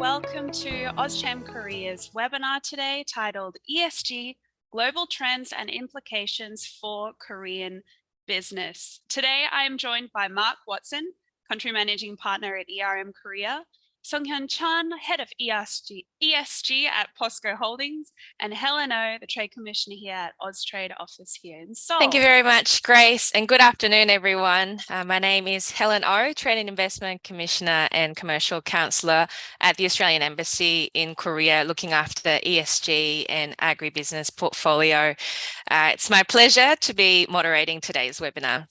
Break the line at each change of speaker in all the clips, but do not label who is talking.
welcome to AustChamKorea's webinar today titled ESG, Global Trends and Implications for Korean Business. Today I am joined by Mark Watson, Country Managing Partner at Korea, Sunghyun Chan, Head of ESG at Posco Holdings, and Helen Oh, the Trade Commissioner here at Austrade office here in Seoul.
Thank you very much, Grace, and good afternoon, everyone. My name is Helen Oh, Trade and Investment Commissioner and Commercial Counsellor at the Australian Embassy in Korea, looking after ESG and agribusiness portfolio. It's my pleasure to be moderating today's webinar.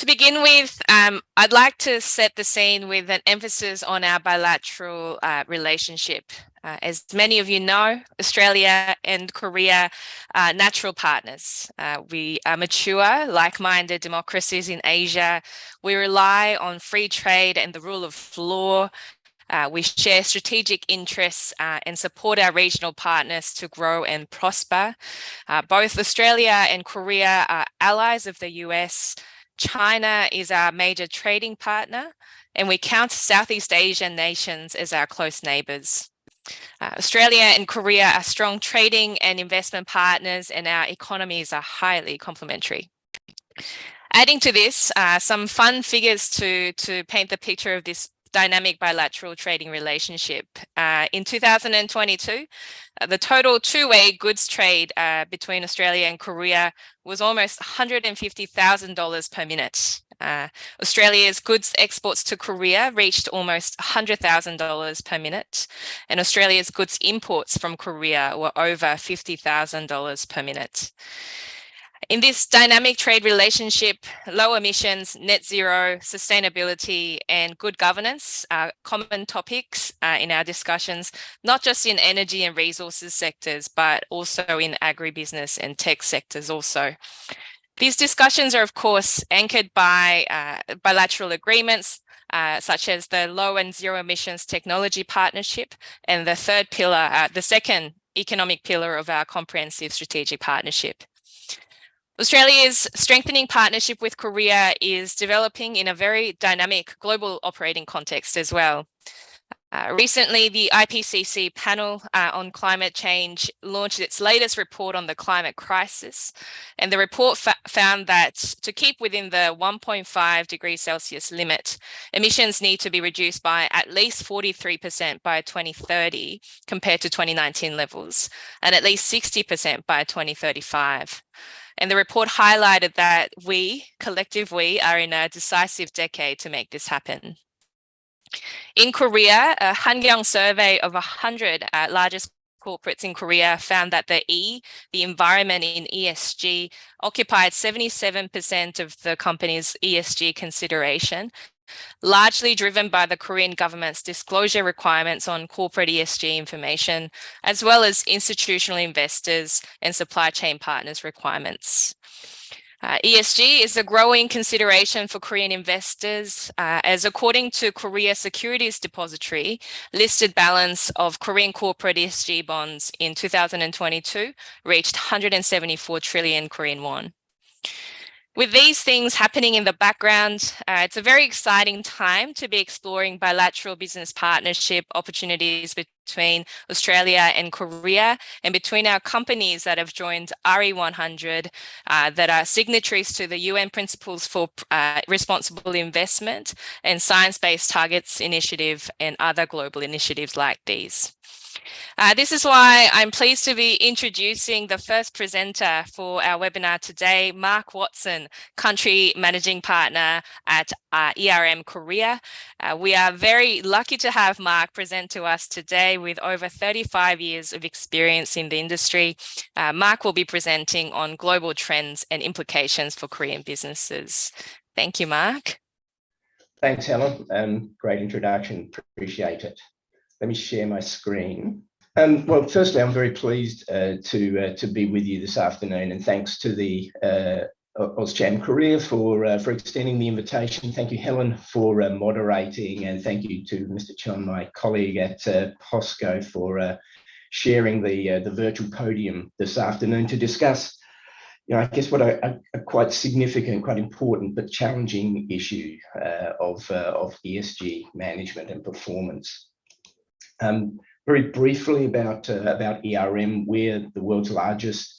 To begin with, I'd like to set the scene with an emphasis on our bilateral relationship. As many of you know, Australia and Korea are natural partners. We are mature, like-minded democracies in Asia. We rely on free trade and the rule of law. We share strategic interests and support our regional partners to grow and prosper. Both Australia and Korea are allies of the US. China is our major trading partner, and we count Southeast Asian nations as our close neighbours. Australia and Korea are strong trading and investment partners, and our economies are highly complementary. Adding to this, some fun figures to paint the picture of this dynamic bilateral trading relationship. In 2022, the total two-way goods trade between Australia and Korea was almost $150,000 per minute. Australia's goods exports to Korea reached almost $100,000 per minute, and Australia's goods imports from Korea were over $50,000 per minute. In this dynamic trade relationship, low emissions, net zero, sustainability, and good governance are common topics in our discussions, not just in energy and resources sectors, but also in agribusiness and tech sectors also. These discussions are, of course, anchored by bilateral agreements, such as the Low and Zero Emissions Technology Partnership, and the third pillar, the second economic pillar of our comprehensive strategic partnership. Australia's strengthening partnership with Korea is developing in a very dynamic global operating context as well. Recently, the IPCC panel on climate change launched its latest report on the climate crisis, and the report found that to keep within the 1.5 degrees Celsius limit, emissions need to be reduced by at least 43% by 2030 compared to 2019 levels, and at least 60% by 2035. And the report highlighted that we are in a decisive decade to make this happen. In Korea, a Hangyang survey of 100 largest corporates in Korea found that the environment in ESG, occupied 77% of the company's ESG consideration, largely driven by the Korean government's disclosure requirements on corporate ESG information, as well as institutional investors and supply chain partners' requirements. ESG is a growing consideration for Korean investors, as according to Korea Securities Depository, listed balance of Korean corporate ESG bonds in 2022 reached 174 trillion Korean won. With these things happening in the background, it's a very exciting time to be exploring bilateral business partnership opportunities between Australia and Korea, and between our companies that have joined RE100, that are signatories to the UN Principles for Responsible Investment and Science-Based Targets Initiative and other global initiatives like these. This is why I'm pleased to be introducing the first presenter for our webinar today, Mark Watson, Country Managing Partner at Korea. We are very lucky to have Mark present to us today with over 35 years of experience in the industry. Mark will be presenting on global trends and implications for Korean businesses. Thank you, Mark.
Thanks, Helen. Great introduction, appreciate it. Let me share my screen. Well, firstly, I'm very pleased to be with you this afternoon, and thanks to the AustChamKorea for extending the invitation. Thank you, Helen, for moderating, and thank you to Mr. Chon, my colleague at Posco, for sharing the virtual podium this afternoon to discuss I guess what a quite significant, quite important, but challenging issue of ESG management and performance. Very briefly about ERM, we're the world's largest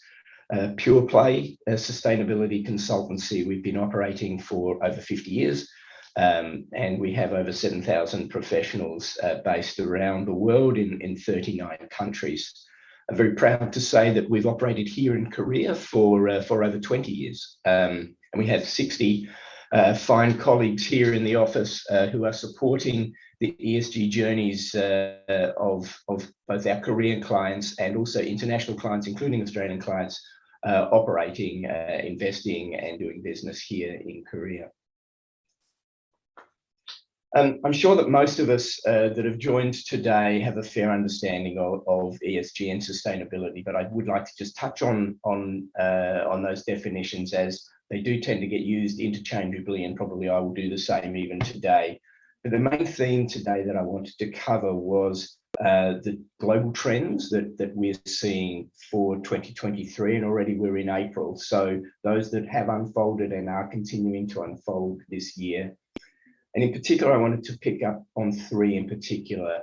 pure play sustainability consultancy. We've been operating for over 50 years, and we have over 7,000 professionals based around the world in 39 countries. I'm very proud to say that we've operated here in Korea for over 20 years, and we have 60 fine colleagues here in the office who are supporting the ESG journeys of both our Korean clients and also international clients, including Australian clients, operating, investing and doing business here in Korea. I'm sure that most of us that have joined today have a fair understanding of ESG and sustainability, but I would like to just touch on those definitions, as they do tend to get used interchangeably, and probably I will do the same even today. But the main theme today that I wanted to cover was the global trends that we're seeing for 2023, and already we're in April. So those that have unfolded and are continuing to unfold this year. And in particular, I wanted to pick up on three in particular,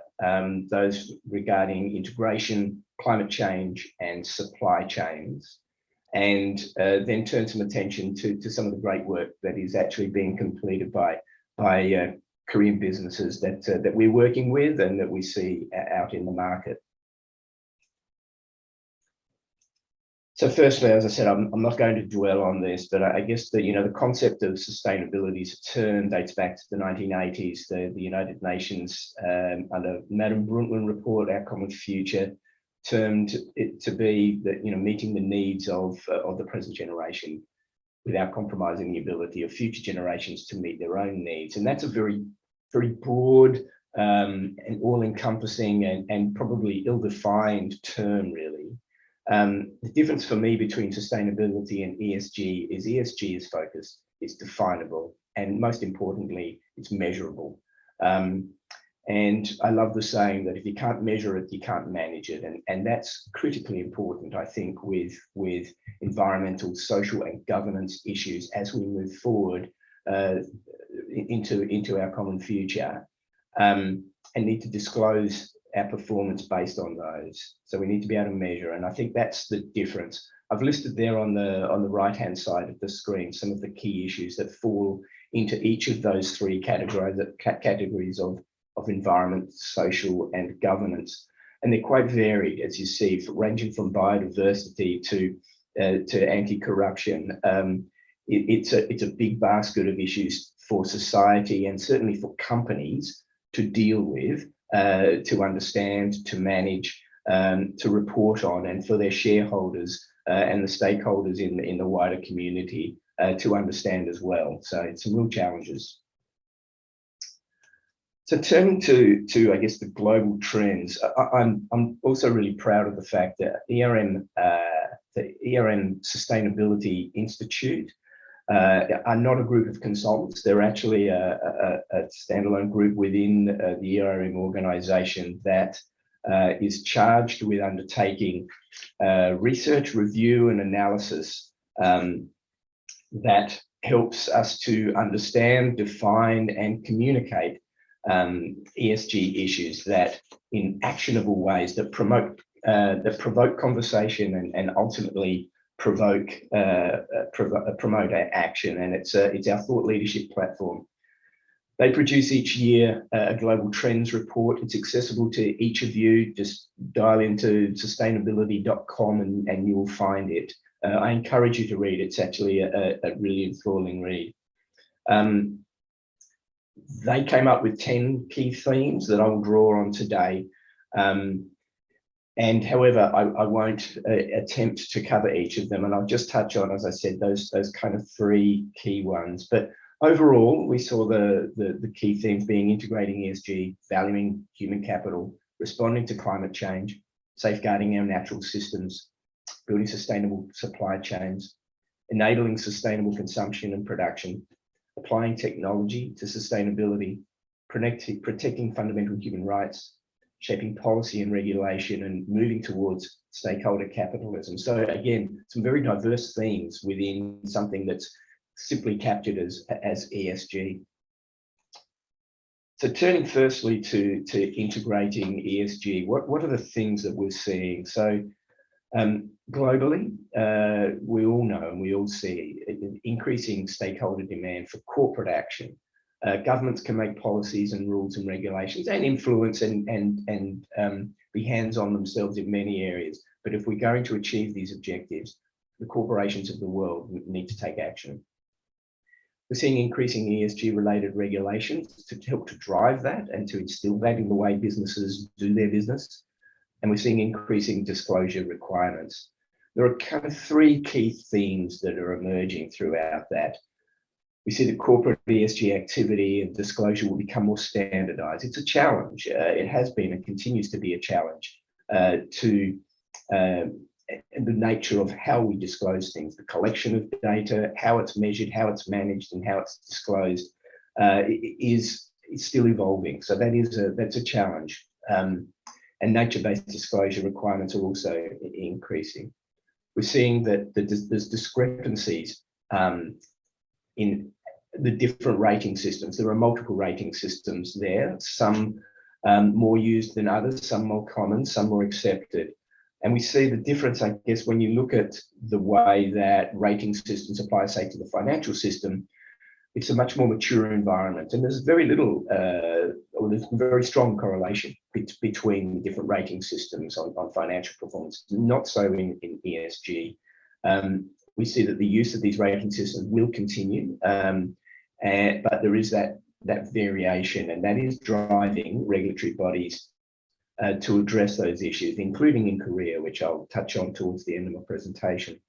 those regarding integration, climate change, and supply chains, and then turn some attention to some of the great work that is actually being completed by Korean businesses that we're working with and that we see out in the market. So firstly, as I said, I'm not going to dwell on this, but I guess that, the concept of sustainability is a term dates back to the 1980s. The United Nations, under Madam Brundtland report, Our Common Future, termed it to be that, meeting the needs of the present generation without compromising the ability of future generations to meet their own needs. And that's a very, very broad and all-encompassing and probably ill-defined term, really. The difference for me between sustainability and ESG is focused, it's definable, and most importantly, it's measurable. And I love the saying that if you can't measure it, you can't manage it. And that's critically important, I think, with environmental, social, and governance issues as we move forward into our common future, and need to disclose our performance based on those. So we need to be able to measure, and I think that's the difference. I've listed there on the right-hand side of the screen some of the key issues that fall into each of those three categories of environment, social, and governance, and they're quite varied, as you see, ranging from biodiversity to anti-corruption. It's a big basket of issues for society and certainly for companies to deal with, to understand, to manage, to report on, and for their shareholders and the stakeholders in the wider community to understand as well. So it's some real challenges. So turning to I guess the global trends, I'm also really proud of the fact that the ERM Sustainability Institute are not a group of consultants. They're actually a standalone group within the ERM organization that is charged with undertaking research, review, and analysis that helps us to understand, define, and communicate ESG issues that in actionable ways that promote conversation and ultimately promote action. And it's our thought leadership platform. They produce each year a global trends report. It's accessible to each of you. Just dial into sustainability.com and you will find it. I encourage you to read. It's actually a really enthralling read. They came up with 10 key themes that I will draw on today. And however, I won't attempt to cover each of them, and I'll just touch on, as I said, those kind of three key ones. But overall, we saw the key themes being integrating ESG, valuing human capital, responding to climate change, safeguarding our natural systems, building sustainable supply chains, enabling sustainable consumption and production, applying technology to sustainability, protecting fundamental human rights, shaping policy and regulation, and moving towards stakeholder capitalism. So again, some very diverse themes within something that's simply captured as ESG. So turning firstly to integrating ESG, what are the things that we're seeing? So globally, we all know and we all see increasing stakeholder demand for corporate action. Governments can make policies and rules and regulations and influence and be hands-on themselves in many areas. But if we're going to achieve these objectives, the corporations of the world need to take action. We're seeing increasing ESG-related regulations to help to drive that and to instill that in the way businesses do their business. And we're seeing increasing disclosure requirements. There are kind of three key themes that are emerging throughout that. We see that corporate ESG activity and disclosure will become more standardized. It's a challenge. It has been and continues to be a challenge to the nature of how we disclose things, the collection of data, how it's measured, how it's managed, and how it's disclosed is still evolving. So that's a challenge. And nature-based disclosure requirements are also increasing. We're seeing that there's discrepancies in the different rating systems. There are multiple rating systems there, some more used than others, some more common, some more accepted. And we see the difference, I guess, when you look at the way that rating systems apply, say, to the financial system. It's a much more mature environment, and there's very little, or there's a very strong correlation between different rating systems on financial performance. Not so in ESG. We see that the use of these rating systems will continue, but there is that variation, and that is driving regulatory bodies to address those issues, including in Korea, which I'll touch on towards the end of my presentation.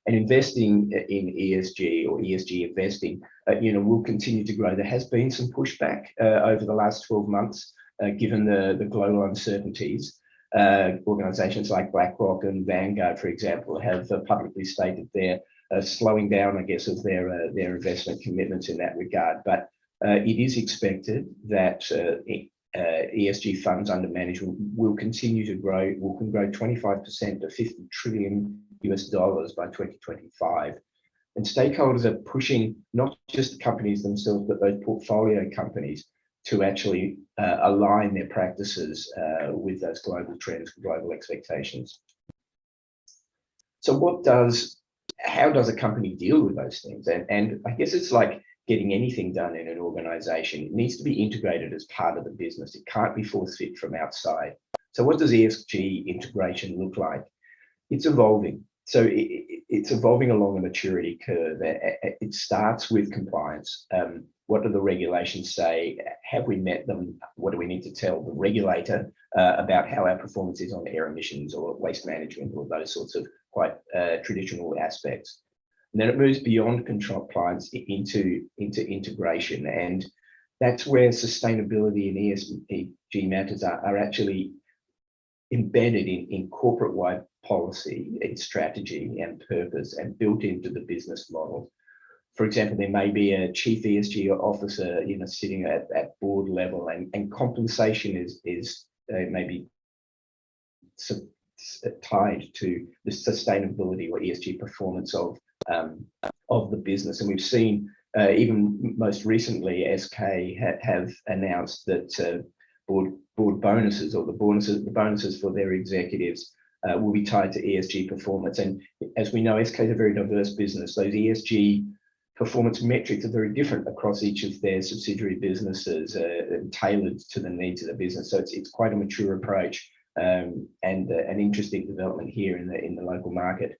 And investing in ESG or ESG investing, will continue to grow. There has been some pushback over the last 12 months, given the global uncertainties. Organisations like BlackRock and Vanguard, for example, have publicly stated they're slowing down, I guess, of their investment commitments in that regard. But it is expected that ESG funds under management will continue to grow. Can grow 25% to $50 trillion by 2025. And stakeholders are pushing not just the companies themselves, but those portfolio companies to actually align their practices with those global trends, global expectations. So how does a company deal with those things? And I guess it's like getting anything done in an organization. It needs to be integrated as part of the business. It can't be force fit from outside. So what does ESG integration look like? It's evolving. So it's evolving along a maturity curve. It starts with compliance. What do the regulations say? Have we met them? What do we need to tell the regulator about how our performance is on air emissions or waste management or those sorts of quite traditional aspects? And then it moves beyond compliance into integration. And that's where sustainability and ESG matters are actually embedded in corporate-wide policy, its strategy and purpose, and built into the business model. For example, there may be a chief ESG officer, sitting at board level, and compensation is maybe tied to the sustainability or ESG performance of the business. And we've seen even most recently, SK have announced that board bonuses, or the bonuses for their executives will be tied to ESG performance. And as we know, SK is a very diverse business. Those ESG performance metrics are very different across each of their subsidiary businesses, tailored to the needs of the business. So it's quite a mature approach, and an interesting development here in the local market.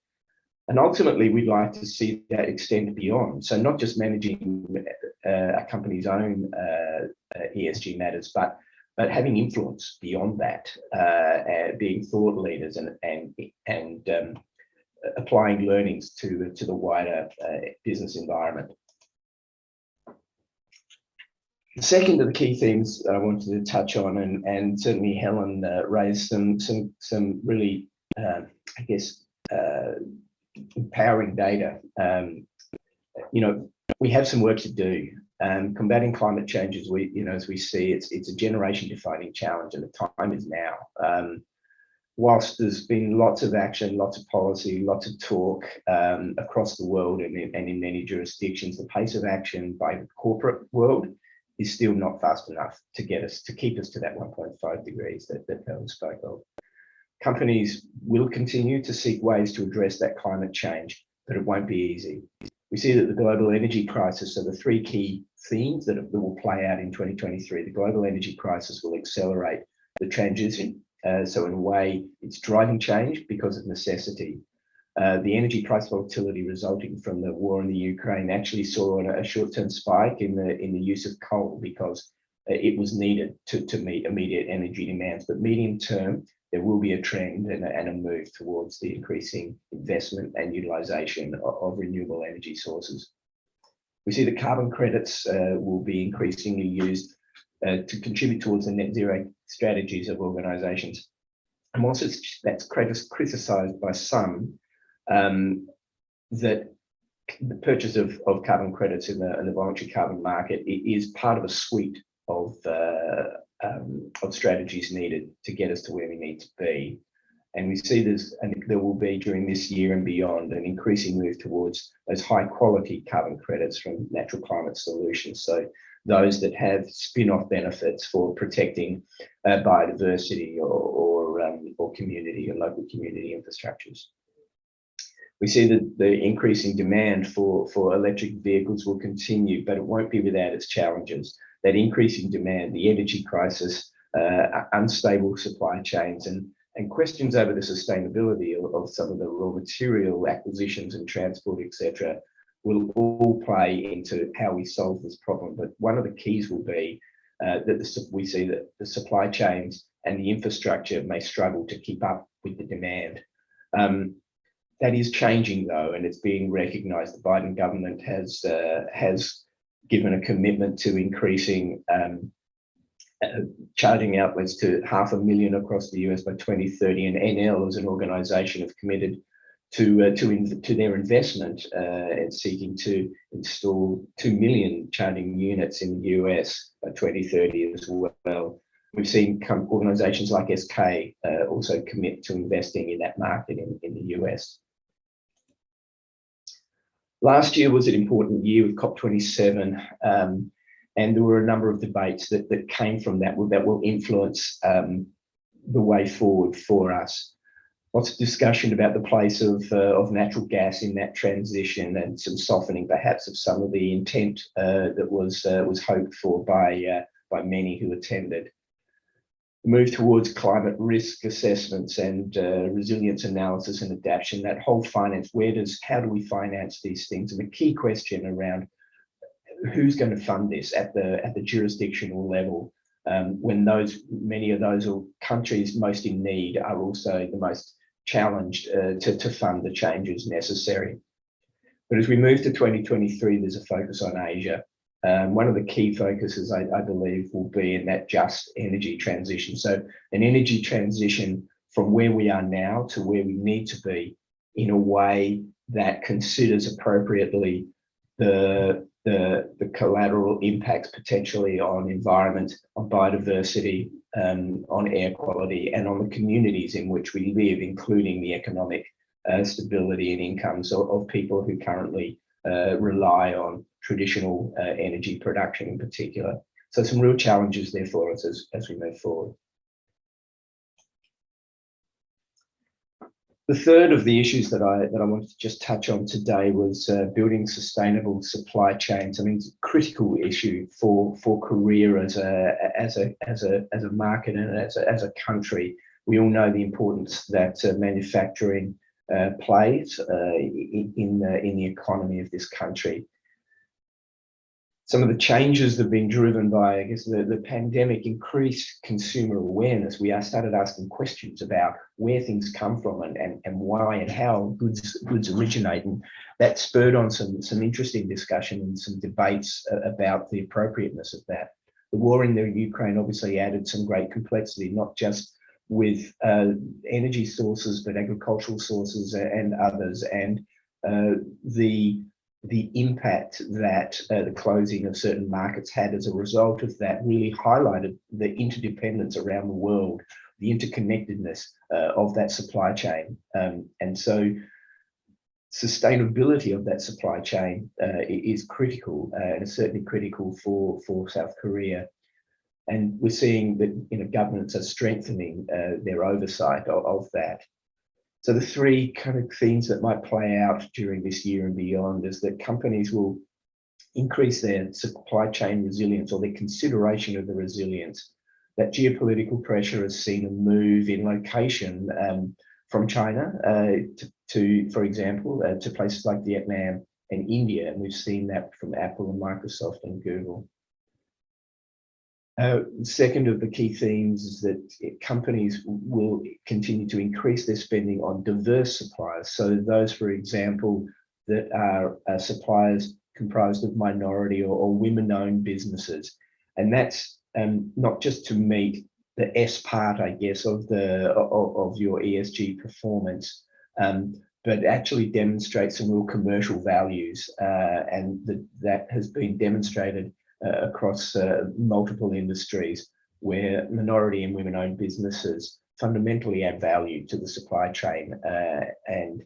And ultimately, we'd like to see that extend beyond. So not just managing a company's own ESG matters, but having influence beyond that, being thought leaders and applying learnings to the wider business environment. The second of the key themes that I wanted to touch on, and certainly Helen raised some really, empowering data. We have some work to do. Combating climate change, as we see, it's a generation-defining challenge, and the time is now. Whilst there's been lots of action, lots of policy, lots of talk across the world and in many jurisdictions, the pace of action by the corporate world is still not fast enough to keep us to that 1.5 degrees that Helen spoke of. Companies will continue to seek ways to address that climate change, but it won't be easy. We see that the global energy crisis are the three key themes that will play out in 2023. The global energy crisis will accelerate the transition. So in a way, it's driving change because of necessity. The energy price volatility resulting from the war in the Ukraine actually saw a short-term spike in the use of coal because it was needed to meet immediate energy demands. But medium term, there will be a trend and a move towards the increasing investment and utilisation of renewable energy sources. We see the carbon credits will be increasingly used to contribute towards the net zero strategies of organisations. And whilst that's criticised by some, that the purchase of carbon credits in the voluntary carbon market is part of a suite of strategies needed to get us to where we need to be. And we see there will be during this year and beyond an increasing move towards those high quality carbon credits from natural climate solutions. So those that have spin-off benefits for protecting biodiversity or community and local community infrastructures. We see that the increasing demand for electric vehicles will continue, but it won't be without its challenges. That increasing demand, the energy crisis, unstable supply chains, and questions over the sustainability of some of the raw material acquisitions and transport, etc., will all play into how we solve this problem. But one of the keys will be that we see that the supply chains and the infrastructure may struggle to keep up with the demand. That is changing though, and it's being recognised. The Biden government has given a commitment to increasing charging outlets to 500,000 across the US by 2030, and NL as an organisation have committed to their investment and seeking to install 2 million charging units in the US by 2030 as well. We've seen organisations like SK also commit to investing in that market in the US. Last year was an important year with COP27, and there were a number of debates that came from that will influence the way forward for us. Lots of discussion about the place of natural gas in that transition, and some softening perhaps of some of the intent that was hoped for by many who attended. Move towards climate risk assessments and resilience analysis and adaptation, that whole finance, how do we finance these things? And the key question around who's going to fund this at the jurisdictional level, when many of those countries most in need are also the most challenged to fund the changes necessary. But as we move to 2023, there's a focus on Asia. One of the key focuses, I believe, will be in that just energy transition. So an energy transition from where we are now to where we need to be in a way that considers appropriately the collateral impacts potentially on environment, on biodiversity, on air quality, and on the communities in which we live, including the economic stability and incomes of people who currently rely on traditional energy production in particular. So some real challenges there for us as we move forward. The third of the issues that I wanted to just touch on today was building sustainable supply chains. I mean, it's a critical issue for Korea as a market and as a country. We all know the importance that manufacturing plays in the economy of this country. Some of the changes that have been driven by, I guess, the pandemic increased consumer awareness. We started asking questions about where things come from and why and how goods originate, and that spurred on some interesting discussion and some debates about the appropriateness of that. The war in the Ukraine obviously added some great complexity, not just with energy sources, but agricultural sources and others. And the the impact that the closing of certain markets had as a result of that really highlighted the interdependence around the world, the interconnectedness of that supply chain. And so sustainability of that supply chain is critical, and is certainly critical for South Korea. And we're seeing that governments are strengthening their oversight of that. So the three kind of themes that might play out during this year and beyond is that companies will increase their supply chain resilience, or their consideration of the resilience. That geopolitical pressure has seen a move in location from China to, for example, to places like Vietnam and India, and we've seen that from Apple and Microsoft and Google. Second of the key themes is that companies will continue to increase their spending on diverse suppliers. So those, for example, that are suppliers comprised of minority or women-owned businesses. And that's not just to meet the S part, I guess, of your ESG performance, but actually demonstrate some real commercial values. And that has been demonstrated across multiple industries, where minority and women-owned businesses fundamentally add value to the supply chain. And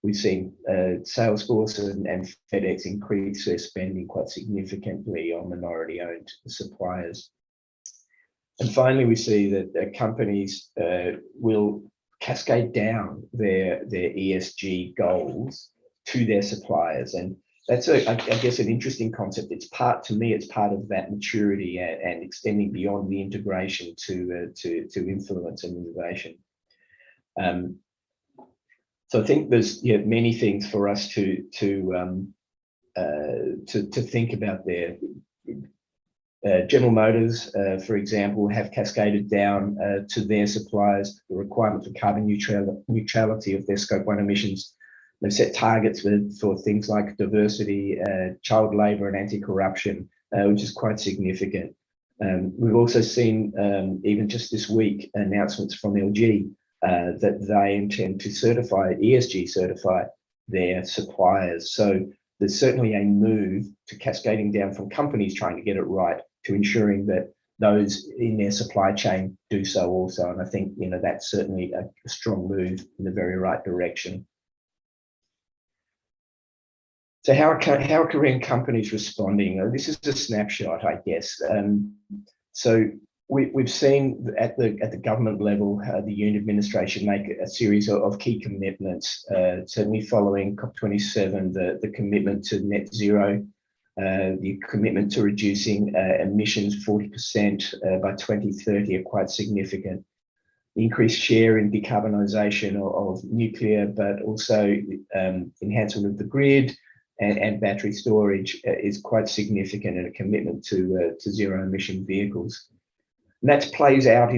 we've seen Salesforce and FedEx increase their spending quite significantly on minority-owned suppliers. And finally, we see that companies will cascade down their ESG goals to their suppliers. And that's, I guess, an interesting concept. It's part of that maturity and extending beyond the integration to influence and innovation. So I think there's many things for us to think about there. General Motors, for example, have cascaded down to their suppliers the requirement for carbon neutrality of their Scope 1 emissions. They've set targets for things like diversity, child labour and anti-corruption, which is quite significant. We've also seen, even just this week, announcements from LG that they intend to ESG certify their suppliers. So there's certainly a move to cascading down from companies trying to get it right to ensuring that those in their supply chain do so also. And I think that's certainly a strong move in the very right direction. So how are Korean companies responding? This is a snapshot, I guess. So we've seen at the government level, the Yoon administration make a series of key commitments. Certainly following COP27, the commitment to net zero, the commitment to reducing emissions 40% by 2030 are quite significant. The increased share in decarbonisation of nuclear, but also enhancement of the grid and battery storage is quite significant, and a commitment to zero emission vehicles. And that plays out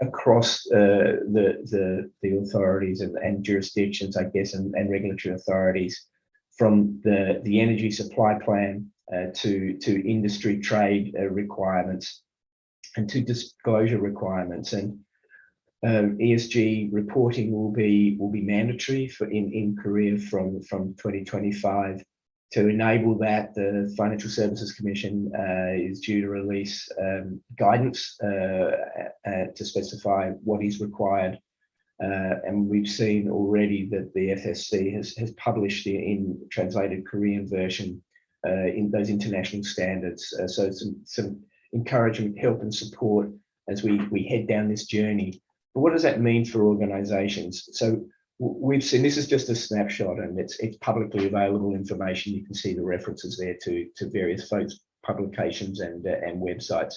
across the authorities and jurisdictions, I guess, and regulatory authorities, from the energy supply plan to industry trade requirements and to disclosure requirements. And ESG reporting will be mandatory in Korea from 2025. To enable that, the Financial Services Commission is due to release guidance to specify what is required. And we've seen already that the FSC has published in translated Korean version in those international standards. So some encouragement, help and support as we head down this journey. But what does that mean for organizations? So we've seen, this is just a snapshot, and it's publicly available information. You can see the references there to various folks' publications and websites.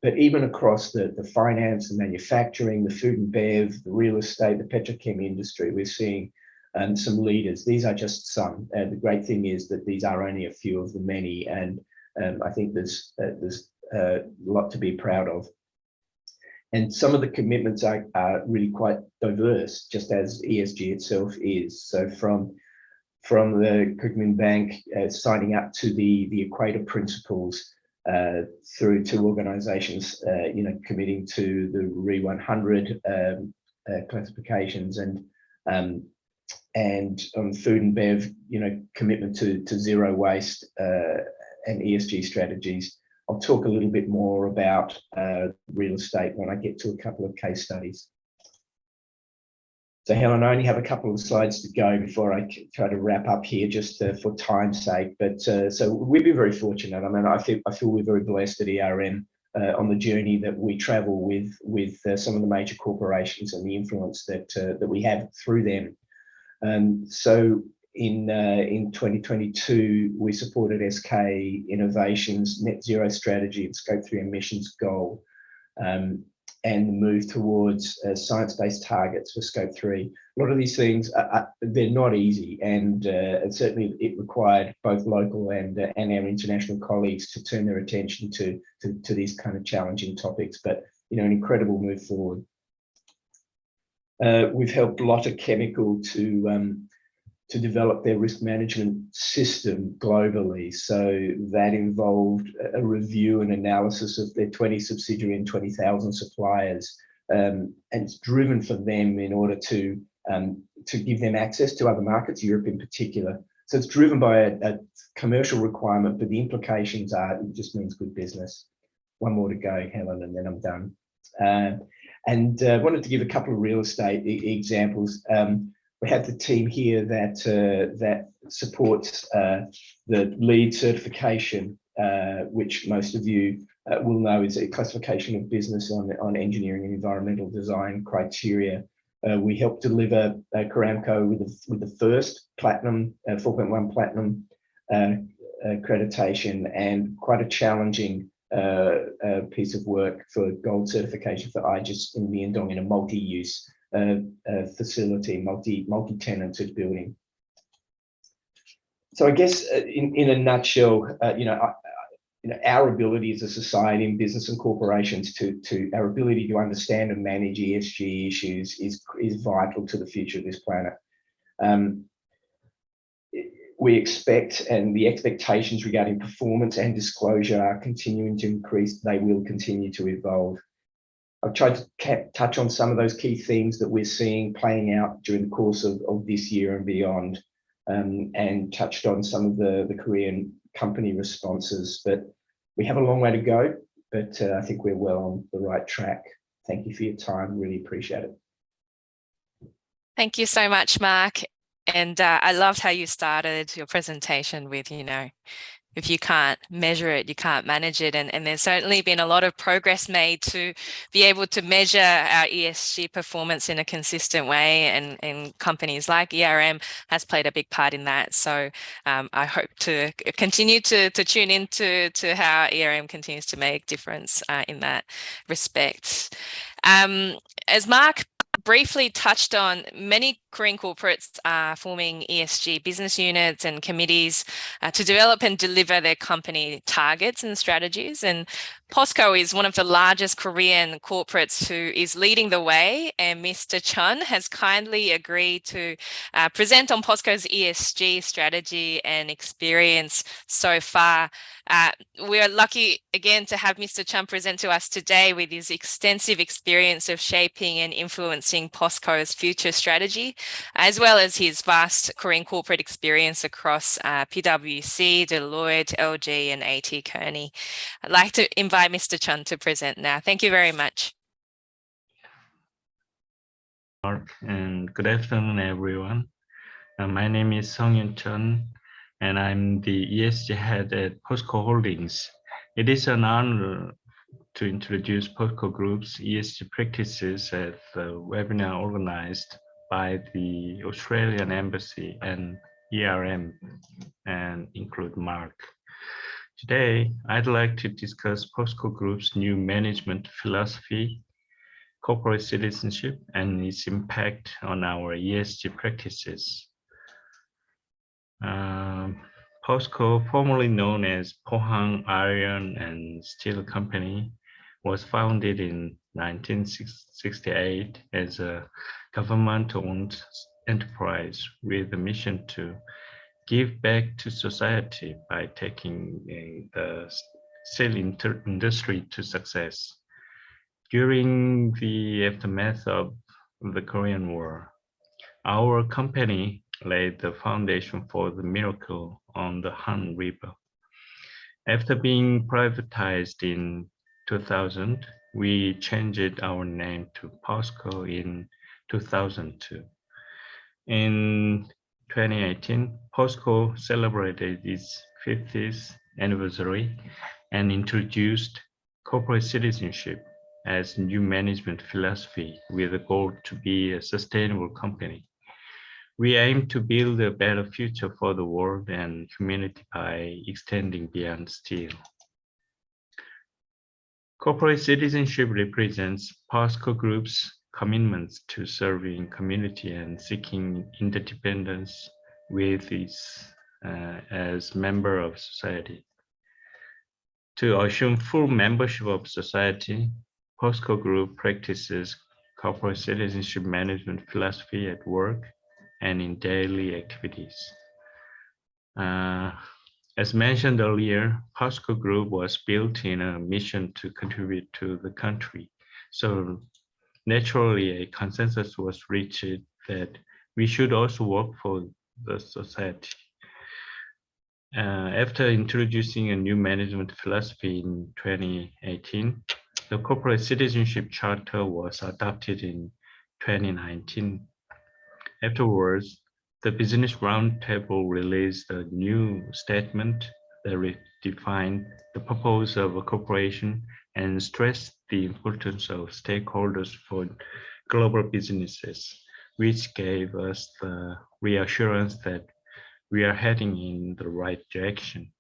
But even across the finance, the manufacturing, the food and bev, the real estate, the petrochem industry, we're seeing some leaders. These are just some. The great thing is that these are only a few of the many, and I think there's a lot to be proud of. And some of the commitments are really quite diverse, just as ESG itself is. So from the Kookmin Bank signing up to the Equator Principles, through to organisations, committing to the RE100 classifications, and and on food and bev, commitment to zero waste and ESG strategies. I'll talk a little bit more about real estate when I get to a couple of case studies. So Helen, I only have a couple of slides to go before I try to wrap up here, just for time's sake. But so we've been very fortunate. I mean, I feel we're very blessed at ERM on the journey that we travel with some of the major corporations and the influence that we have through them. So in 2022, we supported SK Innovations' net zero strategy and scope 3 emissions goal, and the move towards science-based targets for scope 3. A lot of these things, they're not easy, and certainly it required both local and our international colleagues to turn their attention to these kind of challenging topics, but an incredible move forward. We've helped Lotte Chemical to develop their risk management system globally. So that involved a review and analysis of their 20 subsidiary and 20,000 suppliers. And it's driven for them in order to give them access to other markets, Europe in particular. So it's driven by a commercial requirement, but the implications are, it just means good business. One more to go, Helen, and then I'm done. And I wanted to give a couple of real estate examples. We have the team here that supports the LEED certification, which most of you will know is a classification of business on engineering and environmental design criteria. We helped deliver Caramco with the first platinum, 4.1 platinum accreditation, and quite a challenging piece of work for gold certification for IGES in Myeongdong in a multi-use facility, multi-tenanted building. So I guess in a nutshell, our ability as a society and business and corporations to our ability to understand and manage ESG issues is vital to the future of this planet. We expect, and the expectations regarding performance and disclosure are continuing to increase. They will continue to evolve. I've tried to touch on some of those key themes that we're seeing playing out during the course of this year and beyond, and touched on some of the Korean company responses, but we have a long way to go, but I think we're well on the right track. Thank you for your time, really appreciate it.
Thank you so much, Mark. And I loved how you started your presentation with, if you can't measure it, you can't manage it. And there's certainly been a lot of progress made to be able to measure our ESG performance in a consistent way. And companies like ERM has played a big part in that. So I hope to continue to tune into how ERM continues to make difference in that respect. As Mark briefly touched on, many Korean corporates are forming ESG business units and committees to develop and deliver their company targets and strategies. And Posco is one of the largest Korean corporates who is leading the way, and Mr. Chun has kindly agreed to present on Posco's ESG strategy and experience so far. We are lucky again to have Mr. Chun present to us today with his extensive experience of shaping and influencing Posco's future strategy, as well as his vast Korean corporate experience across PwC, Deloitte, LG, and AT Kearney. I'd like to invite Mr. Chun to present now. Thank you very much.
Mark, and good afternoon, everyone. My name is Sung-Yun Chun, and I'm the ESG head at Posco Holdings. It is an honor to introduce Posco Group's ESG practices at the webinar organized by the Australian Embassy and ERM, and include Mark. Today, I'd like to discuss Posco Group's new management philosophy, corporate citizenship, and its impact on our ESG practices. Posco, formerly known as Pohang Iron and Steel Company, was founded in 1968 as a government-owned enterprise with a mission to give back to society by taking the steel industry to success. During the aftermath of the Korean War, Our company laid the foundation for the miracle on the Han River. After being privatized in 2000, we changed our name to Posco in 2002. In 2018, Posco celebrated its 50th anniversary and introduced corporate citizenship as new management philosophy with a goal to be a sustainable company. We aim to build a better future for the world and humanity by extending beyond steel. Corporate citizenship represents Posco Group's commitments to serving community and seeking interdependence with its as member of society. To assume full membership of society, Posco Group practices corporate citizenship management philosophy at work and in daily activities. As mentioned earlier, Posco Group was built in a mission to contribute to the country. So naturally, a consensus was reached that we should also work for the society. After introducing a new management philosophy in 2018, the corporate citizenship charter was adopted in 2019. Afterwards, the Business Roundtable released a new statement that redefined the purpose of a corporation and stressed the importance of stakeholders for global businesses, which gave us the reassurance that we are heading in the right direction.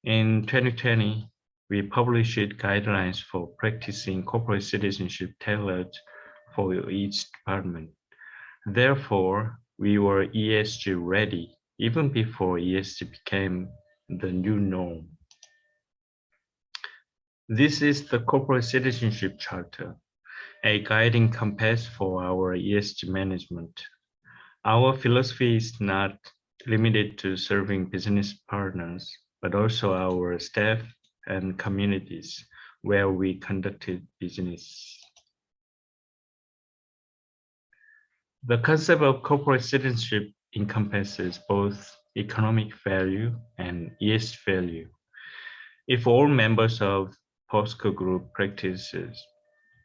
In 2020, we published guidelines for practicing corporate citizenship tailored for each department. Therefore, we were ESG ready even before ESG became the new norm. This is the Corporate Citizenship Charter, a guiding compass for our ESG management. Our philosophy is not limited to serving business partners, but also our staff and communities where we conducted business. The concept of corporate citizenship encompasses both economic value and ESG value. If all members of Posco Group practices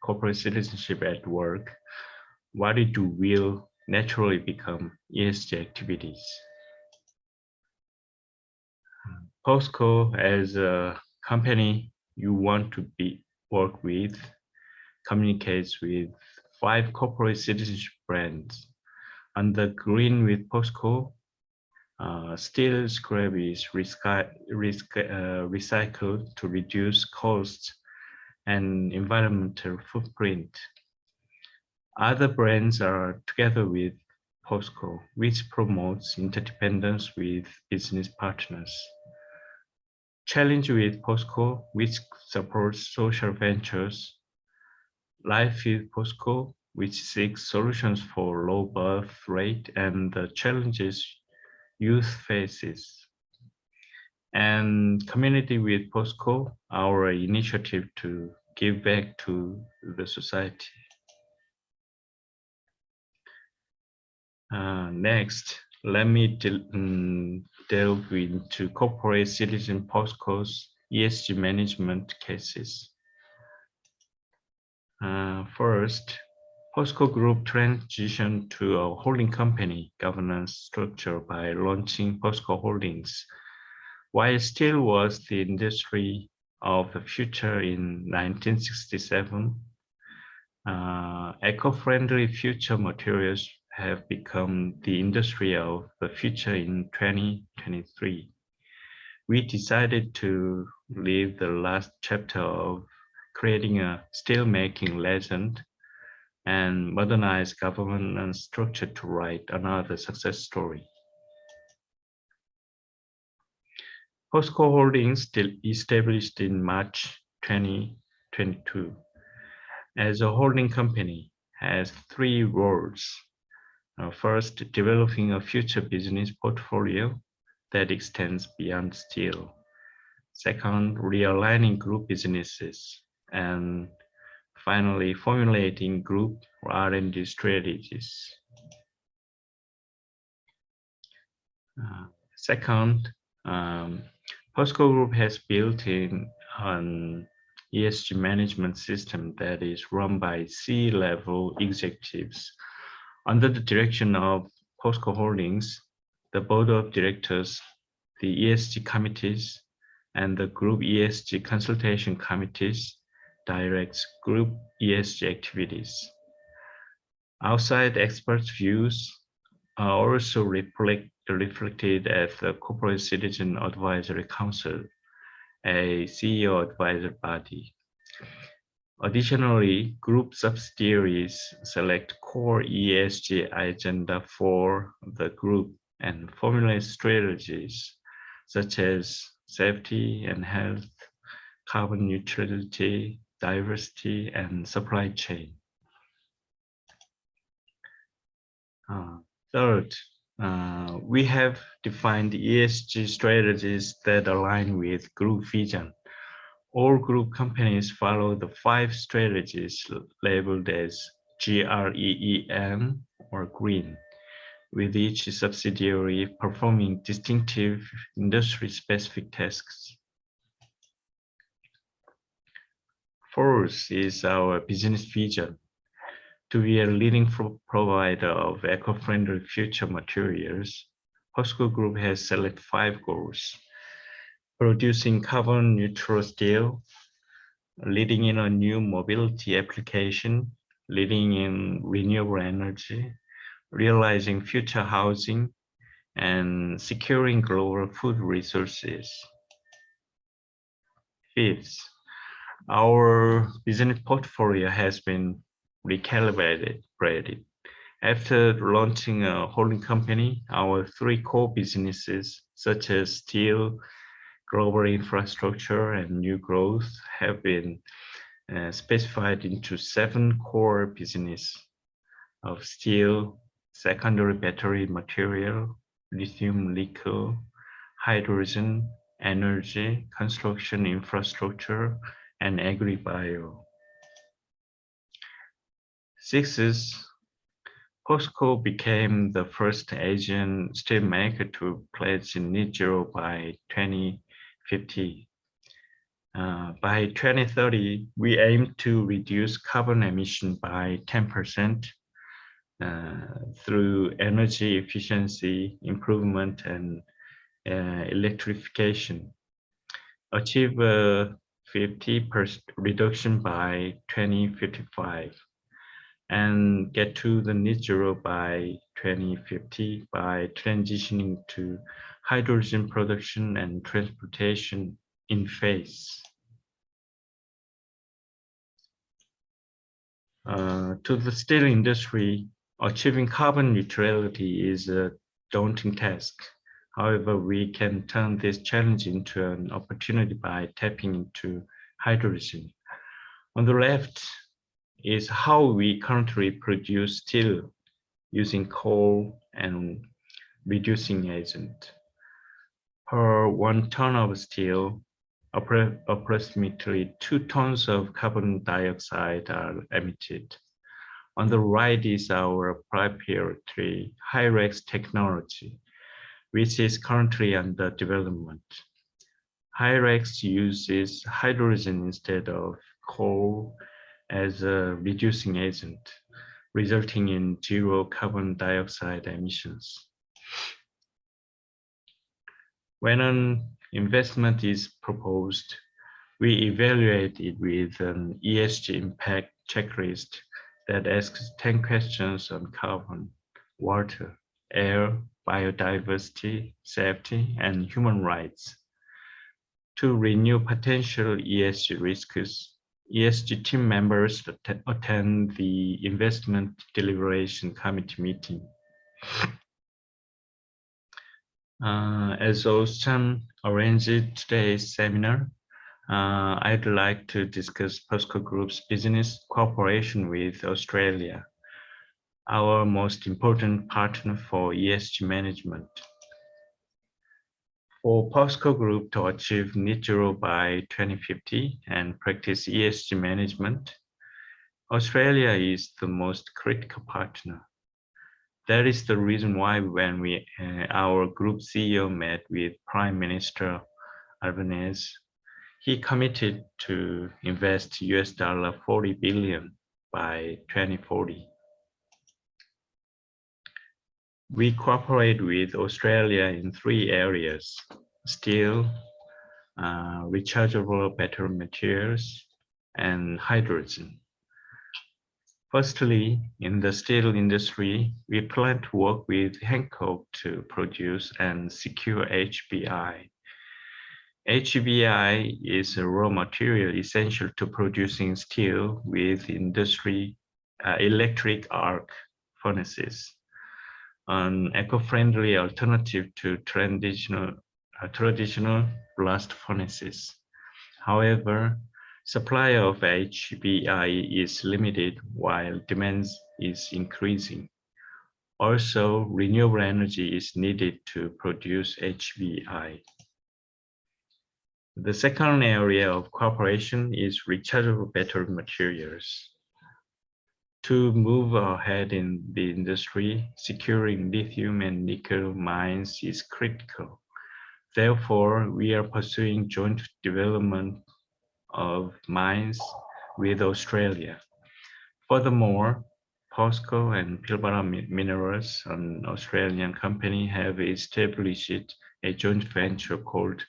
corporate citizenship at work, what it will naturally become ESG activities. Posco, as a company you want to work with, communicates with 5 corporate citizenship brands. Under green with Posco, steel scrap is recycled to reduce costs and environmental footprint. Other brands are together with Posco, which promotes interdependence with business partners. Challenge with Posco, which supports social ventures. Life with Posco, which seeks solutions for low birth rate and the challenges youth faces. And Community with Posco, our initiative to give back to the society. Next, let me delve into corporate citizen Posco's ESG management cases. First, Posco Group transitioned to a holding company governance structure by launching Posco Holdings. While steel was the industry of the future in 1967, eco-friendly future materials have become the industry of the future in 2023. We decided to leave the last chapter of creating a steelmaking legend and modernize governance structure to write another success story. Posco Holdings established in March 2022 as a holding company has 3 roles. First, developing a future business portfolio that extends beyond steel. Second, realigning group businesses. And finally, formulating group R&D strategies. Second, Posco Group has built in an ESG management system that is run by C-level executives. Under the direction of Posco Holdings, the board of directors, the ESG committees, and the group ESG consultation committees directs group ESG activities. Outside experts' views are also reflected at the Corporate Citizen Advisory Council, a CEO advisor body. Additionally, group subsidiaries select core ESG agenda for the group and formulate strategies such as safety and health, carbon neutrality, diversity, and supply chain. Third, we have defined ESG strategies that align with group vision. All group companies follow the 5 strategies labeled as GREEN or green, with each subsidiary performing distinctive industry-specific tasks. Fourth is our business vision: to be a leading provider of eco-friendly future materials. Posco Group has selected 5 goals: producing carbon neutral steel, leading in a new mobility application, leading in renewable energy, realizing future housing, and securing global food resources. Fifth, our business portfolio has been recalibrated. After launching a holding company, our 3 core businesses, such as steel, global infrastructure, and new growth, have been specified into 7 core businesses of steel, secondary battery material, lithium nickel, hydrogen, energy, construction infrastructure, and agri-bio. Sixth, Posco became the first Asian steel maker to pledge net zero by 2050. By 2030, we aim to reduce carbon emission by 10% through energy efficiency improvement and electrification. Achieve a 50% reduction by 2055 and get to the net zero by 2050 by transitioning to hydrogen production and transportation in phase. To the steel industry, achieving carbon neutrality is a daunting task. However, we can turn this challenge into an opportunity by tapping into hydrogen. On the left is how we currently produce steel using coal and reducing agent. Per 1 ton of steel, approximately 2 tons of carbon dioxide are emitted. On the right is our proprietary Hyrex technology, which is currently under development. Hyrex uses hydrogen instead of coal as a reducing agent, resulting in 0 carbon dioxide emissions. When an investment is proposed, we evaluate it with an ESG impact checklist that asks 10 questions on carbon, water, air, biodiversity, safety, and human rights. To renew potential ESG risks, ESG team members attend the Investment Deliberation Committee meeting. As AustCham arranged today's seminar, I'd like to discuss Posco Group's business cooperation with Australia, our most important partner for ESG management. For Posco Group to achieve net zero by 2050 and practice ESG management, Australia is the most critical partner. That is the reason why when our group CEO met with Prime Minister Albanese, he committed to invest $40 billion by 2040. We cooperate with Australia in 3 areas: steel, rechargeable battery materials, and hydrogen. Firstly, in the steel industry, we plan to work with Hankook to produce and secure HBI. HBI is a raw material essential to producing steel with electric arc furnaces, an eco-friendly alternative to traditional blast furnaces. However, supply of HBI is limited while demand is increasing. Also, renewable energy is needed to produce HBI. The second area of cooperation is rechargeable battery materials. To move ahead in the industry, securing lithium and nickel mines is critical. Therefore, we are pursuing joint development of mines with Australia. Furthermore, Posco and Pilbara Minerals, an Australian company, have established a joint venture called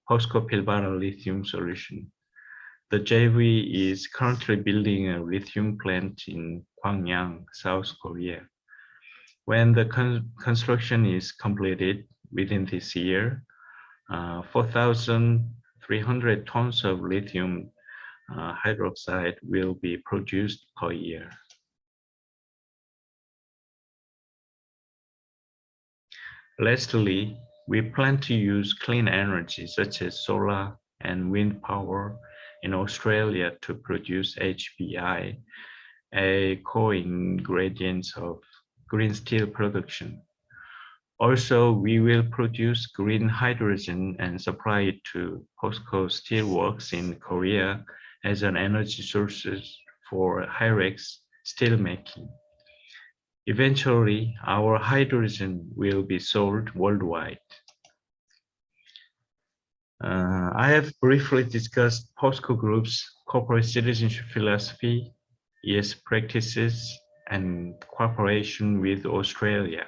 Posco Pilbara Lithium Solution. The JV is currently building a lithium plant in Gwangyang, South Korea. When the construction is completed within this year, 4,300 tons of lithium hydroxide will be produced per year. Lastly, we plan to use clean energy such as solar and wind power in Australia to produce HBI, a core ingredient of green steel production. Also, we will produce green hydrogen and supply it to Posco Steelworks in Korea as an energy source for Hyrex steelmaking. Eventually, our hydrogen will be sold worldwide. I have briefly discussed Posco Group's corporate citizenship philosophy, ESG practices, and cooperation with Australia.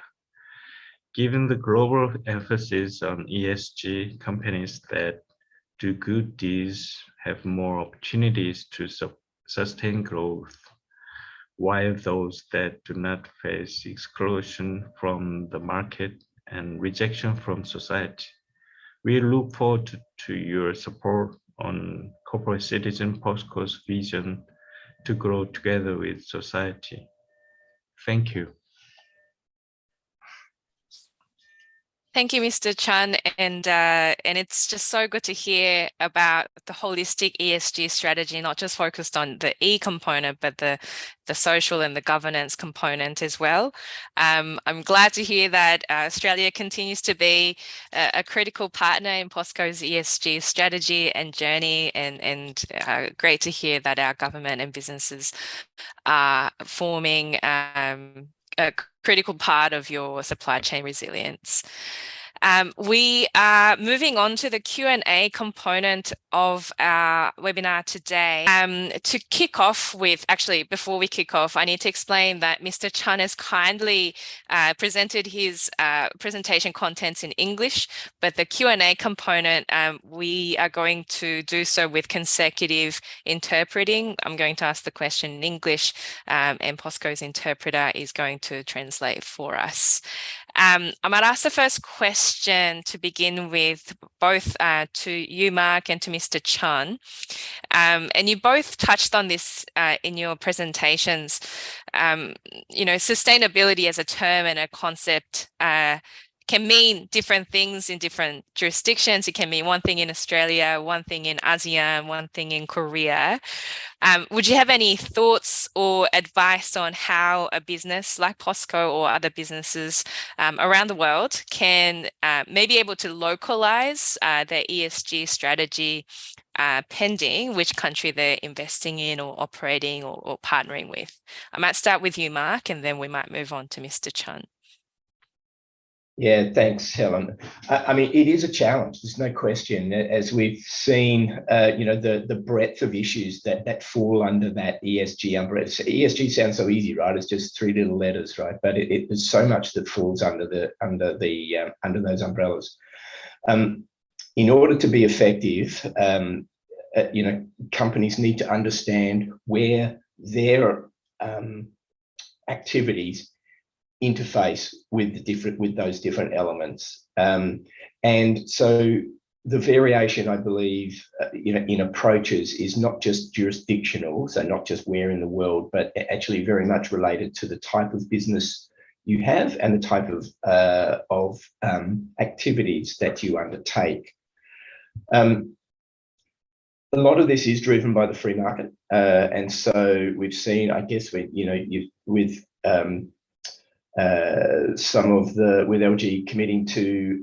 Given the global emphasis on ESG, companies that do good deeds have more opportunities to sustain growth, while those that do not face exclusion from the market and rejection from society. We look forward to your support on corporate citizen Posco's vision to grow together with society. Thank you.
Thank you, Mr. Chan, and it's just so good to hear about the holistic ESG strategy, not just focused on the E component, but the social and the governance component as well. I'm glad to hear that Australia continues to be a critical partner in POSCO's ESG strategy and journey, and great to hear that our government and businesses are forming a critical part of your supply chain resilience. We are moving on to the Q&A component of our webinar today. To kick off with, actually, before we kick off, I need to explain that Mr. Chan has kindly presented his presentation contents in English, but the Q&A component, we are going to do so with consecutive interpreting. I'm going to ask the question in English, and POSCO's interpreter is going to translate for us. I might ask the first question to begin with, both to you, Mark, and to Mr. Chan. And you both touched on this in your presentations. You know, sustainability as a term and a concept can mean different things in different jurisdictions. It can mean one thing in Australia, one thing in ASEAN, one thing in Korea. Would you have any thoughts or advice on how a business like POSCO or other businesses around the world can maybe able to localize their ESG strategy pending which country they're investing in or operating or partnering with? I might start with you, Mark, and then we might move on to Mr. Chan.
Yeah, thanks, Helen. I mean, it is a challenge. There's no question. As we've seen, the breadth of issues that fall under that ESG umbrella. So ESG sounds so easy, right? It's just three little letters, right? But there's so much that falls under those umbrellas. In order to be effective, companies need to understand where their activities interface with those different elements, and so the variation, I believe, in approaches is not just jurisdictional, so not just where in the world, but actually very much related to the type of business you have and the type of activities that you undertake. A lot of this is driven by the free market, and so we've seen, I guess, with LG committing to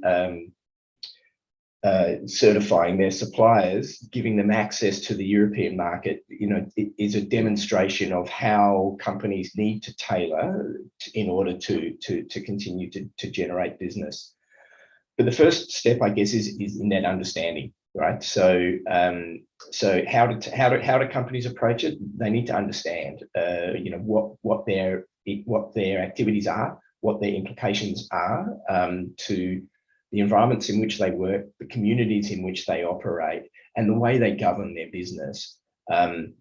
certifying their suppliers, giving them access to the European market, it is a demonstration of how companies need to tailor in order to continue to generate business. But the first step, I guess, is in that understanding, right? So how do companies approach it? They need to understand, what their activities are, what their implications are to the environments in which they work, the communities in which they operate, and the way they govern their business. And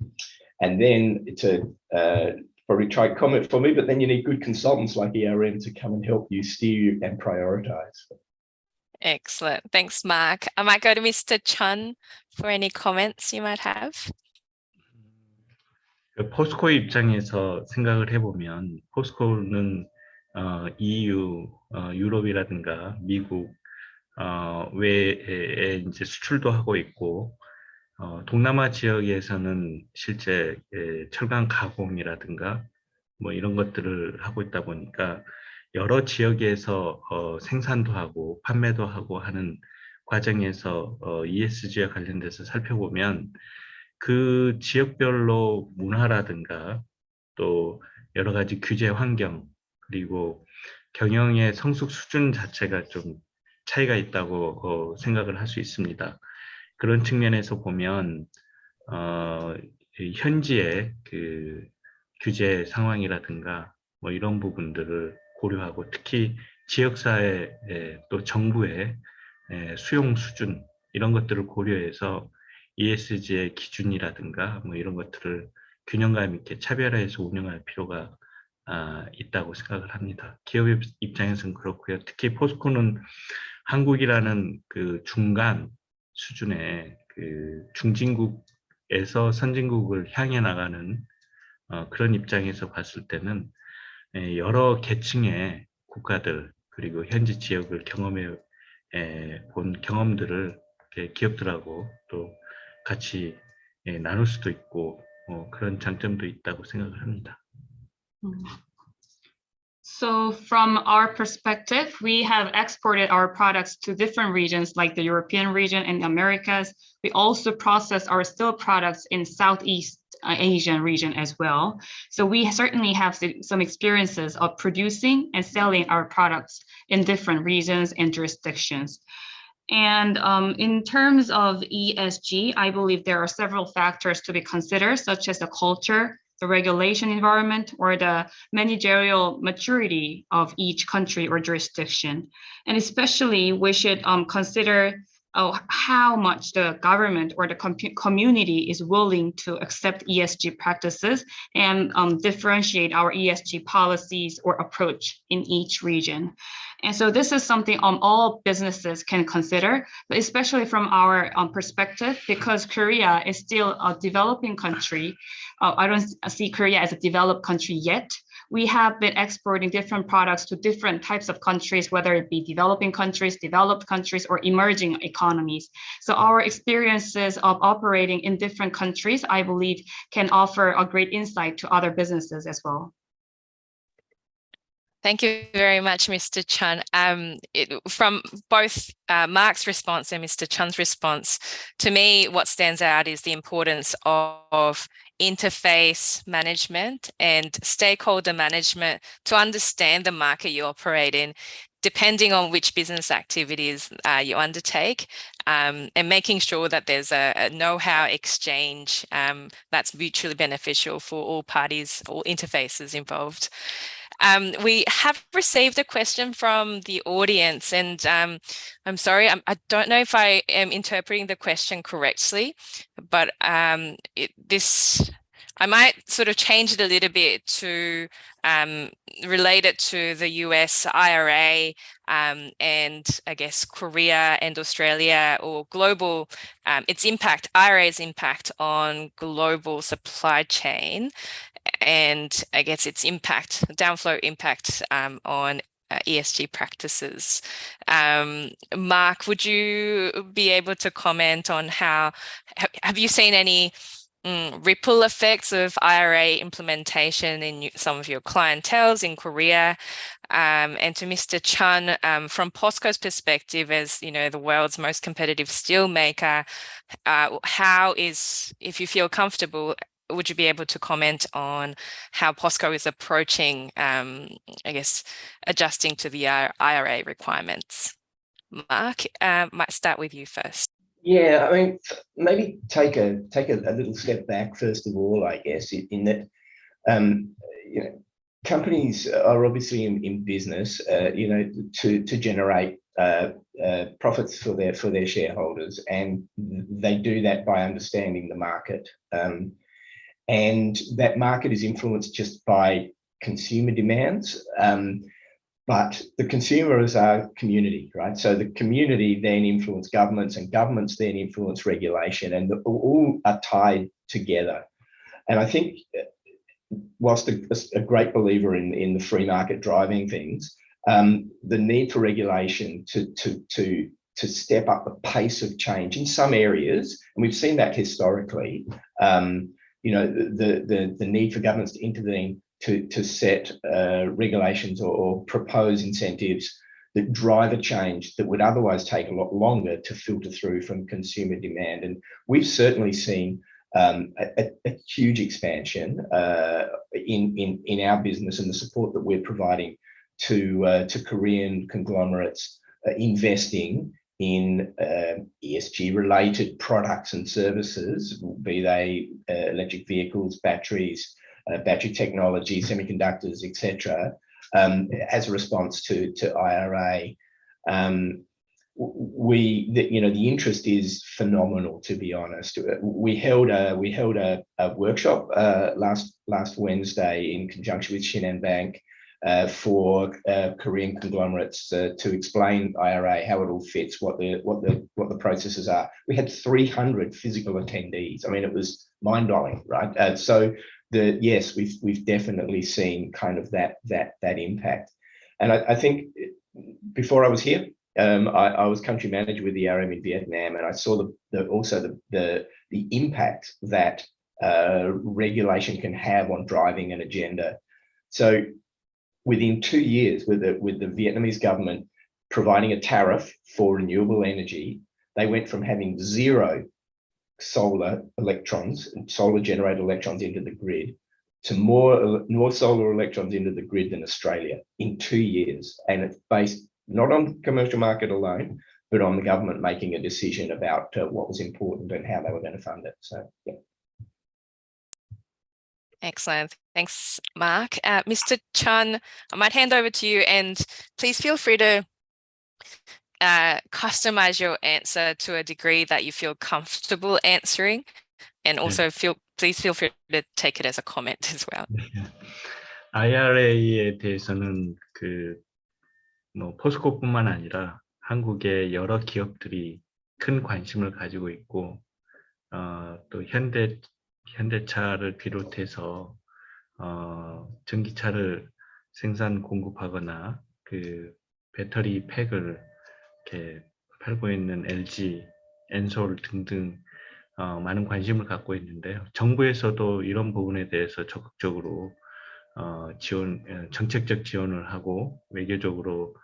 then to probably try and comment for me, but then you need good consultants like ERM to come and help you steer and prioritize.
Excellent. Thanks, Mark. I might go to Mr. Chun for any comments you might have.
포스코 입장에서 생각을 해보면 포스코는 EU, 유럽이라든가 미국 외에 이제 수출도 하고 있고, 동남아 지역에서는 실제 철강 가공이라든가 뭐 이런 것들을 하고 있다 보니까 여러 지역에서 생산도 하고 판매도 하고 하는 과정에서 ESG와 관련돼서 살펴보면 그 지역별로 문화라든가 또 여러 가지 규제 환경, 그리고 경영의 성숙 수준 자체가 좀 차이가 있다고 생각을 할 수 있습니다. 그런 측면에서 보면 현지의 그 규제 상황이라든가 뭐 이런 부분들을 고려하고, 특히 지역사회 또 정부의 수용 수준, 이런 것들을 고려해서 ESG의 기준이라든가 뭐 이런 것들을 균형감 있게 차별화해서 운영할 필요가 있다고 생각을 합니다. 기업 입장에서는 그렇고요. 특히 포스코는 한국이라는 그 중간 수준의 그 중진국에서 선진국을 향해 나가는 그런 입장에서 봤을 때는 여러 계층의 국가들 그리고 현지 지역을 경험해 본 경험들을 기업들하고 또 같이 나눌 수도 있고 그런 장점도 있다고 생각을 합니다.
So from our perspective, we have exported our products to different regions like the European region and the Americas. We also process our steel products in Southeast Asian region as well. So we certainly have some experiences of producing and selling our products in different regions and jurisdictions. And in terms of ESG, I believe there are several factors to be considered, such as the culture, the regulation environment, or the managerial maturity of each country or jurisdiction. And especially, we should consider how much the government or the community is willing to accept ESG practices and differentiate our ESG policies or approach in each region. And so this is something all businesses can consider, but especially from our perspective, because Korea is still a developing country. I don't see Korea as a developed country yet. We have been exporting different products to different types of countries, whether it be developing countries, developed countries, or emerging economies. So our experiences of operating in different countries, I believe, can offer a great insight to other businesses as well.
Thank you very much, Mr. Chun. From both Mark's response and Mr. Chun's response, to me, what stands out is the importance of interface management and stakeholder management to understand the market you operate in, depending on which business activities you undertake, and making sure that there's a know-how exchange that's mutually beneficial for all parties, all interfaces involved. We have received a question from the audience, and I'm sorry, I don't know if I am interpreting the question correctly, but I might sort of change it a little bit to relate it to the US IRA and I guess Korea and Australia, or global, its impact, IRA's impact on global supply chain, and I guess its impact, downflow impact on ESG practices. Mark, would you be able to comment on how, have you seen any ripple effects of IRA implementation in some of your clienteles in Korea? And to Mr. Chun, from Posco's perspective, as you know, the world's most competitive steel maker, how is, if you feel comfortable, would you be able to comment on how Posco is approaching, I guess, adjusting to the IRA requirements? Mark, might start with you first.
Yeah, I mean, maybe take a little step back first of all, I guess, in that you know, companies are obviously in business, you know, to generate profits for their shareholders, and they do that by understanding the market, and that market is influenced just by consumer demands. But the consumer is our community, right? So the community then influence governments, and governments then influence regulation, and all are tied together. And I think, whilst a great believer in the free market driving things, the need for regulation to step up the pace of change in some areas, and we've seen that historically, you know, the need for governments to intervene to set regulations or propose incentives that drive a change that would otherwise take a lot longer to filter through from consumer demand. And we've certainly seen a huge expansion in our business and the support that we're providing to Korean conglomerates investing in ESG related products and services, be they electric vehicles, batteries, battery technology, semiconductors, etc., as a response to IRA. You know, the interest is phenomenal, to be honest. We held a workshop last Wednesday in conjunction with Shinhan Bank for Korean conglomerates to explain IRA, how it all fits, what the processes are. We had 300 physical attendees. I mean, it was mind-blowing, right? So yes, we've definitely seen kind of that impact. And I think before I was here, I was country manager with the RM in Vietnam, and I saw also the impact that regulation can have on driving an agenda. So within 2 years, with the Vietnamese government providing a tariff for renewable energy, they went from having 0 solar electrons and solar generated electrons into the grid to more solar electrons into the grid than Australia in 2 years. And it's based not on the commercial market alone, but on the government making a decision about what was important and how they were going to fund it. So, yeah.
Excellent. Thanks, Mark. Mr. Chun, I might hand over to you, and please feel free to customize your answer to a degree that you feel comfortable answering, and also please feel free to take it as a comment as well.
IRA에 대해서는 포스코뿐만 아니라 한국의 여러 기업들이 큰 관심을 가지고 있고, 또 현대차를 비롯해서 전기차를 생산 공급하거나 배터리 팩을 이렇게 팔고 있는 LG, 엔솔 등등 많은 관심을 갖고 있는데요. 정부에서도 이런 부분에 대해서 적극적으로 정책적 지원을 하고 외교적으로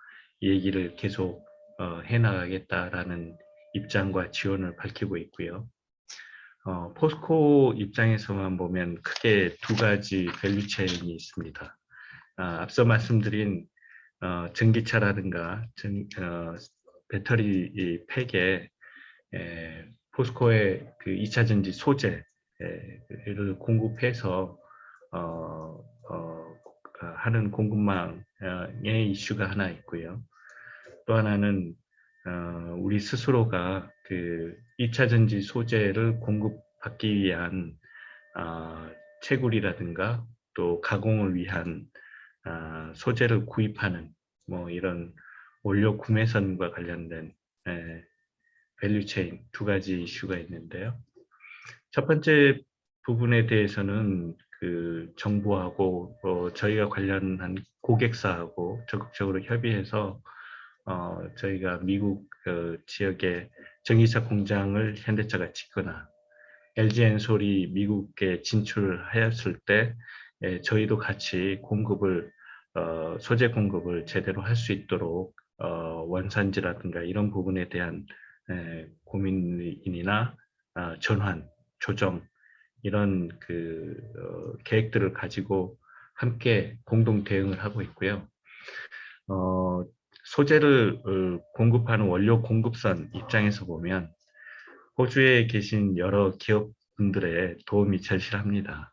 이 얘기를 계속 해나가겠다라는 입장과 지원을 밝히고 있고요. 포스코 입장에서만 보면 크게 2가지 밸류체인이 있습니다. 앞서 말씀드린 전기차라든가 배터리 이 팩에 포스코의 그 2차 전지 소재를 공급해서 하는 공급망의 이슈가 하나 있고요. 또 하나는 우리 스스로가 그 2차 전지 소재를 공급받기 위한 채굴이라든가 또 가공을 위한 소재를 구입하는 뭐 이런 원료 구매선과 관련된 밸류체인 두 가지 이슈가 있는데요. 첫 번째 부분에 대해서는 그 정부하고 저희가 관련한 고객사하고 적극적으로 협의해서 저희가 미국 지역에 전기차 공장을 현대차가 짓거나 LG엔솔이 미국에 진출하였을 때 저희도 같이 공급을 소재 공급을 제대로 할 수 있도록 원산지라든가 이런 부분에 대한 고민이나 전환, 조정 이런 그 계획들을 가지고 함께 공동 대응을 하고 있고요. 소재를 공급하는 원료 공급선 입장에서 보면 호주에 계신 여러 기업분들의 도움이 절실합니다.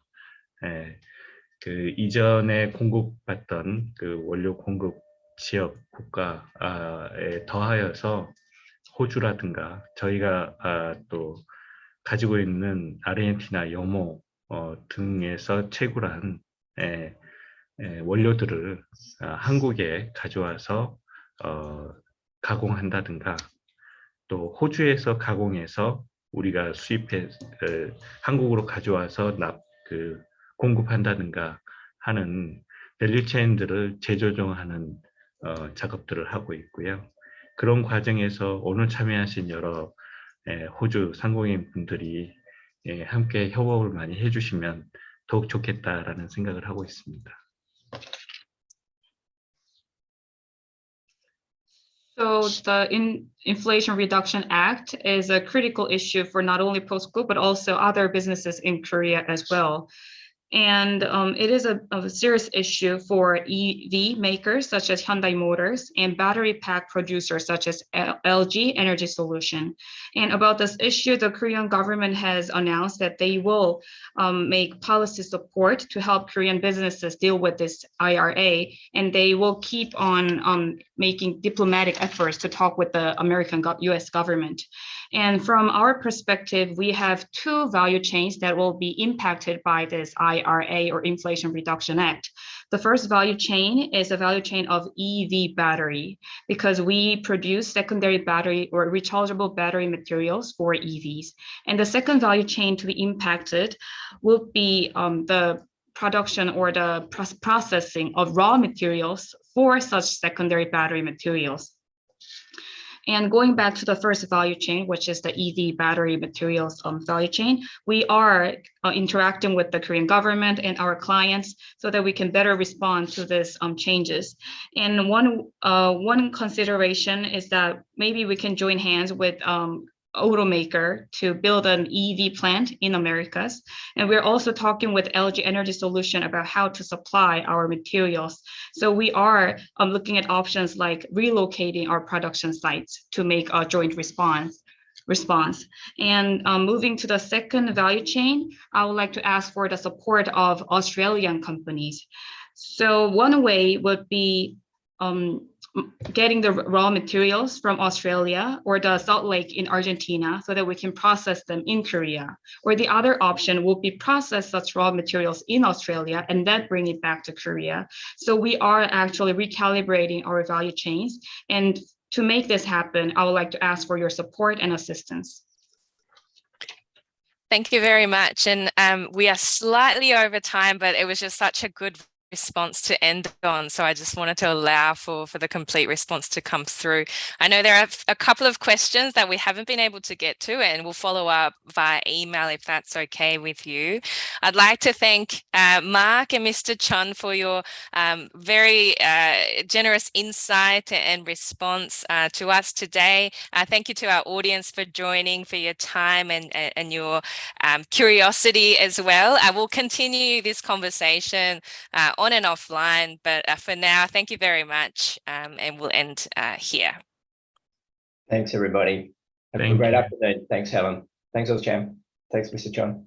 그 이전에 공급받던 그 원료 공급 지역 국가에 더하여서 호주라든가 저희가 또 가지고 있는 아르헨티나, 여모 등에서 채굴한 원료들을 한국에 가져와서 가공한다든가 또 호주에서 가공해서 우리가 수입해 한국으로 가져와서 공급한다든가 하는 밸류체인들을 재조정하는 작업들을 하고 있고요. 그런 과정에서 오늘 참여하신 여러 호주 상공인 분들이 함께 협업을 많이 해주시면 더욱 좋겠다라는 생각을 하고 있습니다.
So the Inflation Reduction Act is a critical issue for not only Posco, but also other businesses in Korea as well. And it is a serious issue for EV makers such as Hyundai Motors and battery pack producers such as LG Energy Solution. And about this issue, the Korean government has announced that they will make policy support to help Korean businesses deal with this IRA, and they will keep on making diplomatic efforts to talk with the US government. And from our perspective, we have two value chains that will be impacted by this IRA or Inflation Reduction Act. The first value chain is a value chain of EV battery, because we produce secondary battery or rechargeable battery materials for EVs. And the second value chain to be impacted will be the production or the processing of raw materials for such secondary battery materials. And going back to the first value chain, which is the EV battery materials value chain, we are interacting with the Korean government and our clients so that we can better respond to these changes. And one consideration is that maybe we can join hands with automaker to build an EV plant in Americas. And we're also talking with LG Energy Solution about how to supply our materials. So we are looking at options like relocating our production sites to make a joint response. And moving to the second value chain, I would like to ask for the support of Australian companies. So one way would be getting the raw materials from Australia or the Salt Lake in Argentina so that we can process them in Korea. Or the other option will be process such raw materials in Australia and then bring it back to Korea. So we are actually recalibrating our value chains. And to make this happen, I would like to ask for your support and assistance.
Thank you very much. And we are slightly over time, but it was just such a good response to end on, so I just wanted to allow for the complete response to come through. I know there are a couple of questions that we haven't been able to get to, and we'll follow up via email if that's okay with you. I'd like to thank Mark and Mr. Chun for your very generous insight and response to us today. Thank you to our audience for joining, for your time and your curiosity as well. I will continue this conversation on and offline. But for now, thank you very much, and we'll end here.
Thanks, everybody. Have a
Thank
great
you.
afternoon. Thanks, Helen. Thanks, AustCham. Thanks, Mr. Chon.